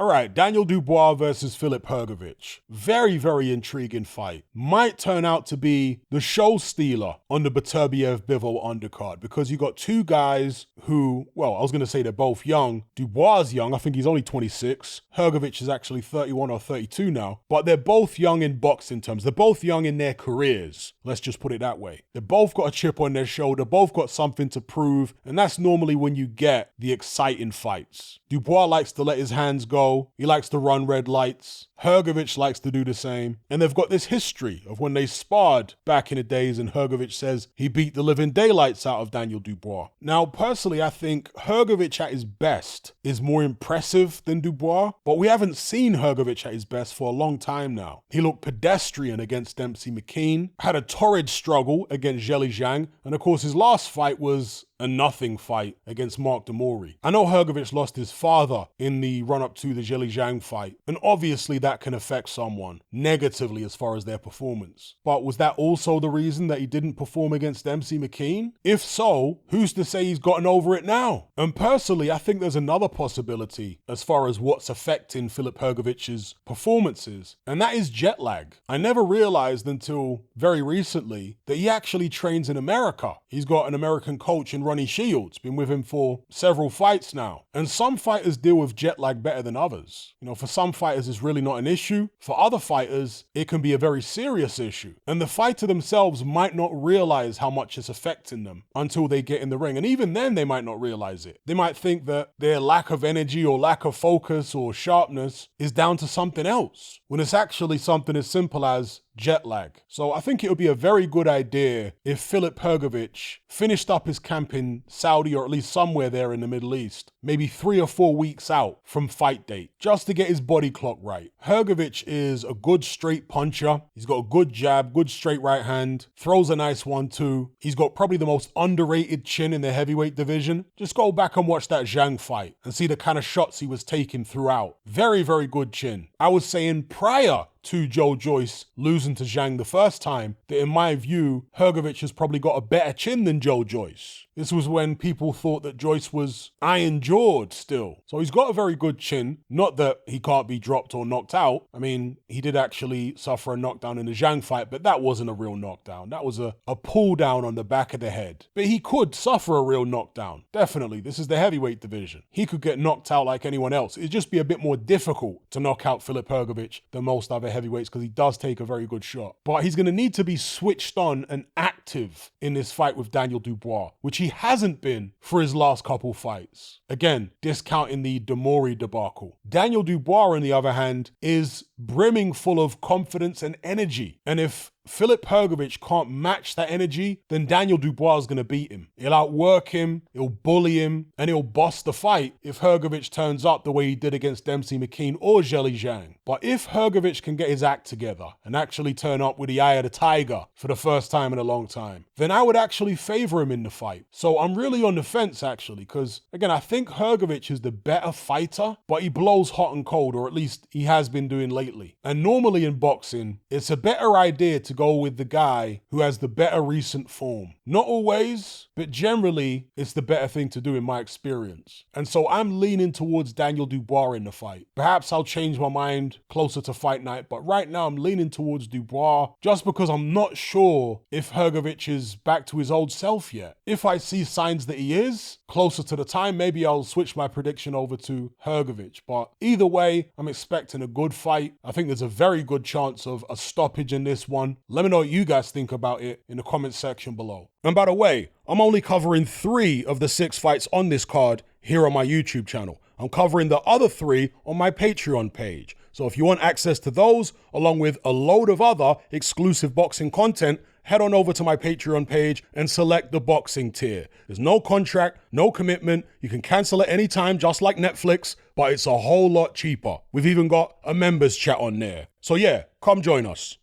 All right, Daniel Dubois versus Filip Hrgovic. Very, very intriguing fight. Might turn out to be the show stealer on the Beterbiev-Bivol undercard because you got two guys who, well, I was going to say they're both young. Dubois is young. I think he's only 26. Hrgovic is actually 31 or 32 now. But they're both young in boxing terms. They're both young in their careers. Let's just put it that way. They've both got a chip on their shoulder. Both got something to prove. And that's normally when you get the exciting fights. Dubois likes to let his hands go. He likes to run red lights. Hrgovic likes to do the same. And they've got this history of when they sparred back in the days and Hrgovic says he beat the living daylights out of Daniel Dubois. Now, personally, I think Hrgovic at his best is more impressive than Dubois, but we haven't seen Hrgovic at his best for a long time now. He looked pedestrian against Dempsey McKean, had a torrid struggle against Zheli Zhang, and of course his last fight was a nothing fight against Mark Demori. I know Hrgovic lost his father in the run-up to the Zheli Zhang fight, and obviously that can affect someone negatively as far as their performance. But was that also the reason that he didn't perform against Dempsey McKean? If so, who's to say he's gotten over it now? And personally, I think there's another possibility as far as what's affecting Filip Hrgovic's performances, and that is jet lag. I never realized until very recently that he actually trains in America. He's got an American coach in Ronnie Shields, been with him for several fights now. And some fighters deal with jet lag better than others. You know, for some fighters it's really not an issue. For other fighters, it can be a very serious issue. And the fighter themselves might not realize how much it's affecting them until they get in the ring. And even then they might not realize it. They might think that their lack of energy or lack of focus or sharpness is down to something else, when it's actually something as simple as jet lag. So I think it would be a very good idea if Filip Hrgovic finished up his camp in Saudi or at least somewhere there in the Middle East, maybe 3 or 4 weeks out from fight date, just to get his body clock right. Hrgovic is a good straight puncher. He's got a good jab, good straight right hand, throws a nice one too. He's got probably the most underrated chin in the heavyweight division. Just go back and watch that Zhang fight and see the kind of shots he was taking throughout. Very, very good chin. I was saying prior to Joe Joyce losing to Zhang the first time, that in my view, Hrgovic has probably got a better chin than Joe Joyce. This was when people thought that Joyce was iron-jawed still. So he's got a very good chin. Not that he can't be dropped or knocked out. I mean, he did actually suffer a knockdown in the Zhang fight, but that wasn't a real knockdown. That was a pull down on the back of the head. But he could suffer a real knockdown. Definitely. This is the heavyweight division. He could get knocked out like anyone else. It'd just be a bit more difficult to knock out Filip Hrgovic than most other heavyweights because he does take a very good shot. But he's going to need to be switched on and active in this fight with Daniel Dubois, which he hasn't been for his last couple fights. Again, discounting the Demori debacle. Daniel Dubois, on the other hand, is brimming full of confidence and energy. And if Filip Hrgovic can't match that energy, then Daniel Dubois is going to beat him. He'll outwork him, he'll bully him, and he'll boss the fight if Hrgovic turns up the way he did against Dempsey McKean or Zheli Zhang. But if Hrgovic can get his act together and actually turn up with the eye of the tiger for the first time in a long time, then I would actually favor him in the fight. So I'm really on the fence actually, because again, I think Hrgovic is the better fighter, but he blows hot and cold, or at least he has been doing lately. And normally in boxing, it's a better idea to go with the guy who has the better recent form. Not always, but generally it's the better thing to do in my experience. And so I'm leaning towards Daniel Dubois in the fight. Perhaps I'll change my mind closer to fight night, but right now I'm leaning towards Dubois just because I'm not sure if Hrgovic is back to his old self yet. If I see signs that he is, closer to the time, maybe I'll switch my prediction over to Hrgovic. But either way, I'm expecting a good fight. I think there's a very good chance of a stoppage in this one. Let me know what you guys think about it in the comment section below. And by the way, I'm only covering 3 of the 6 fights on this card here on my YouTube channel. I'm covering the other 3 on my Patreon page. So if you want access to those, along with a load of other exclusive boxing content, head on over to my Patreon page and select the boxing tier. There's no contract, no commitment. You can cancel at any time, just like Netflix, but it's a whole lot cheaper. We've even got a members chat on there. So yeah, come join us.